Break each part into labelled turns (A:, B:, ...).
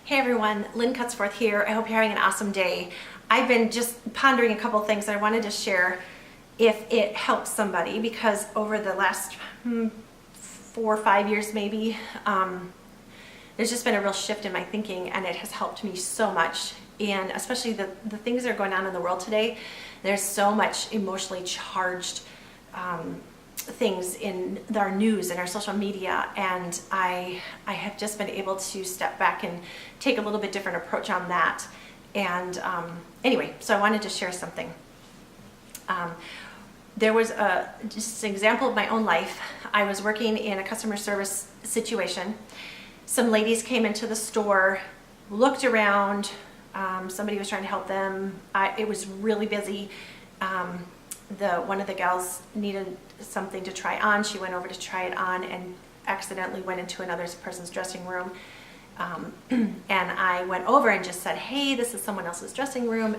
A: Hey everyone, Lynn Cutsforth here. I hope you're having an awesome day. I've been just pondering a couple things I wanted to share if it helps somebody, because over the last 4 or 5 years maybe, there's just been a real shift in my thinking, and it has helped me so much. And especially the things that are going on in the world today, there's so much emotionally charged things in our news and our social media, and I have just been able to step back and take a little bit different approach on that. And anyway, so I wanted to share something. There was just an example of my own life. I was working in a customer service situation. Some ladies came into the store, looked around, somebody was trying to help them. It was really busy. One of the gals needed something to try on. She went over to try it on and accidentally went into another person's dressing room. And I went over and just said, "Hey, this is someone else's dressing room.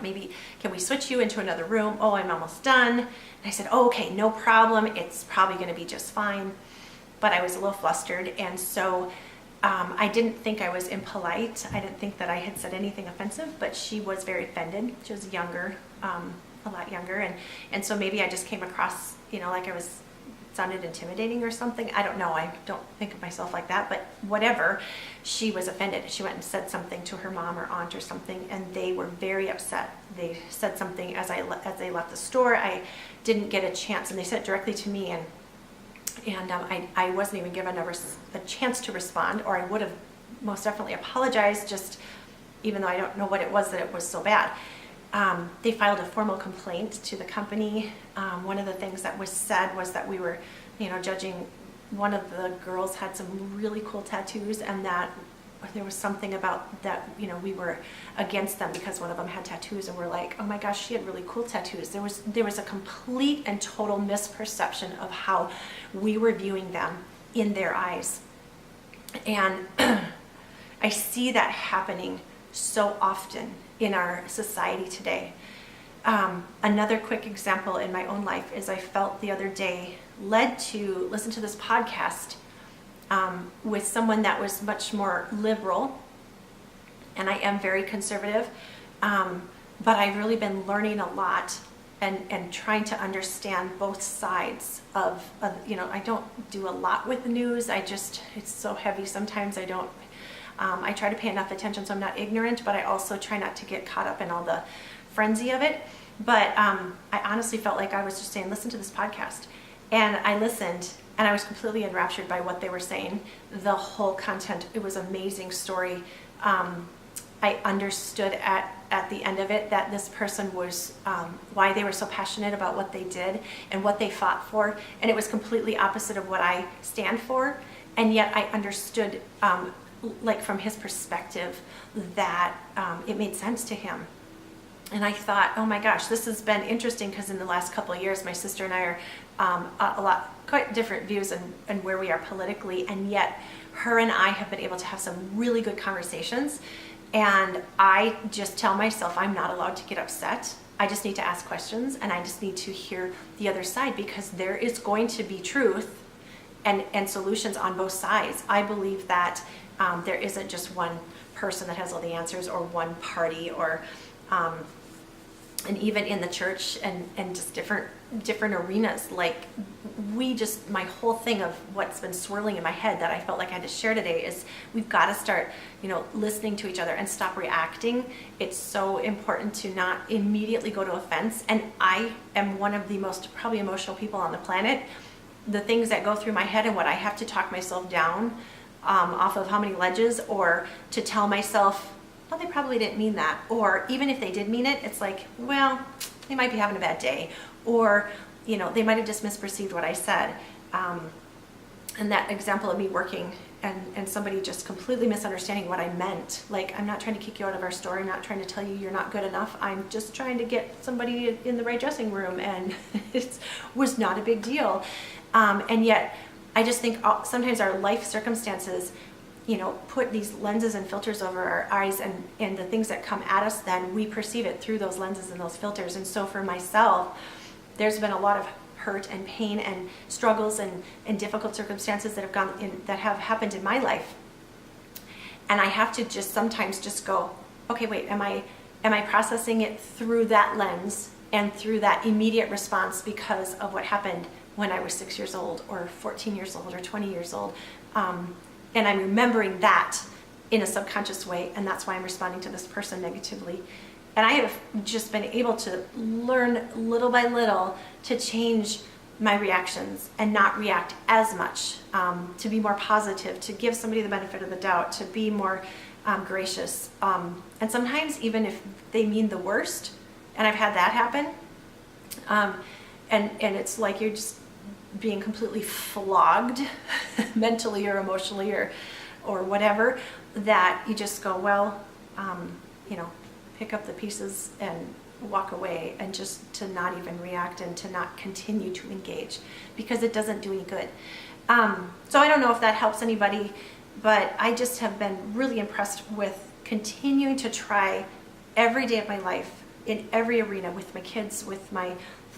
A: Maybe can we switch you into another room? Oh, I'm almost done." And I said, "Oh, okay, no problem. It's probably going to be just fine." But I was a little flustered, and so I didn't think I was impolite. I didn't think that I had said anything offensive, but she was very offended. She was younger, a lot younger, and so maybe I just came across, like I sounded intimidating or something. I don't know. I don't think of myself like that, but whatever. She was offended. She went and said something to her mom or aunt or something, and they were very upset. They said something as they left the store. I didn't get a chance, and they said it directly to me, and I wasn't even given a chance to respond, or I would have most definitely apologized, just even though I don't know what it was that it was so bad. They filed a formal complaint to the company. One of the things that was said was that we were, judging. One of the girls had some really cool tattoos, and that there was something about that, we were against them because one of them had tattoos, and we're like, oh my gosh, she had really cool tattoos. There was a complete and total misperception of how we were viewing them in their eyes. And I see that happening so often in our society today. Another quick example in my own life is I felt the other day led to listen to this podcast with someone that was much more liberal, and I am very conservative, but I've really been learning a lot and trying to understand both sides of I don't do a lot with the news. it's so heavy sometimes. I try to pay enough attention so I'm not ignorant, but I also try not to get caught up in all the frenzy of it. But I honestly felt like I was just saying, listen to this podcast. And I listened, and I was completely enraptured by what they were saying. The whole content, it was an amazing story. I understood at the end of it that this person was, why they were so passionate about what they did and what they fought for. And it was completely opposite of what I stand for. And yet I understood, from his perspective, that it made sense to him. And I thought, oh my gosh, this has been interesting, because in the last couple of years, my sister and I are quite different views and where we are politically, and yet her and I have been able to have some really good conversations. And I just tell myself I'm not allowed to get upset. I just need to ask questions, and I just need to hear the other side, because there is going to be truth and solutions on both sides. I believe that there isn't just one person that has all the answers, or one party, or and even in the church and just different arenas. My whole thing of what's been swirling in my head that I felt like I had to share today is we've got to start, listening to each other and stop reacting. It's so important to not immediately go to offense. And I am one of the most probably emotional people on the planet. The things that go through my head and what I have to talk myself down off of how many ledges, or to tell myself, well, they probably didn't mean that. Or even if they did mean it, it's like, well, they might be having a bad day. Or, they might have just misperceived what I said. And that example of me working and somebody just completely misunderstanding what I meant. Like, I'm not trying to kick you out of our store. I'm not trying to tell you you're not good enough. I'm just trying to get somebody in the right dressing room. And it was not a big deal. And yet, I just think sometimes our life circumstances, put these lenses and filters over our eyes, and the things that come at us, then we perceive it through those lenses and those filters. And so for myself, there's been a lot of hurt and pain and struggles and difficult circumstances that have happened in my life. And I have to just sometimes just go, okay, wait, am I processing it through that lens and through that immediate response because of what happened when I was 6 years old or 14 years old or 20 years old? And I'm remembering that in a subconscious way, and that's why I'm responding to this person negatively. And I have just been able to learn little by little to change my reactions and not react as much, to be more positive, to give somebody the benefit of the doubt, to be more gracious. And sometimes even if they mean the worst, and I've had that happen, and it's like you're just being completely flogged mentally or emotionally or whatever, that you just go, well, pick up the pieces and walk away, and just to not even react and to not continue to engage, because it doesn't do any good. So I don't know if that helps anybody, but I just have been really impressed with continuing to try every day of my life in every arena, with my kids, with my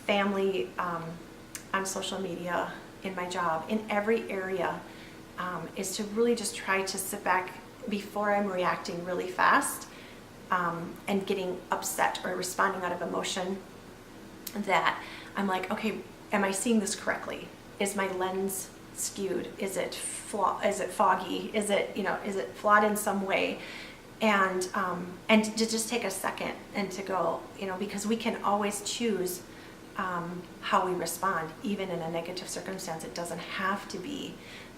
A: family, on social media, in my job, in every area, is to really just try to sit back before I'm reacting really fast, and getting upset or responding out of emotion, that I'm like, okay, am I seeing this correctly? Is my lens skewed? Is it foggy? Is it flawed in some way? And to just take a second and to go, because we can always choose how we respond, even in a negative circumstance. It doesn't have to be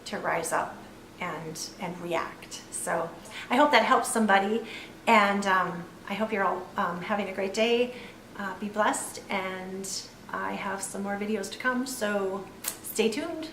A: to rise up and react. So I hope that helps somebody, and I hope you're all having a great day. Be blessed, and I have some more videos to come, so stay tuned.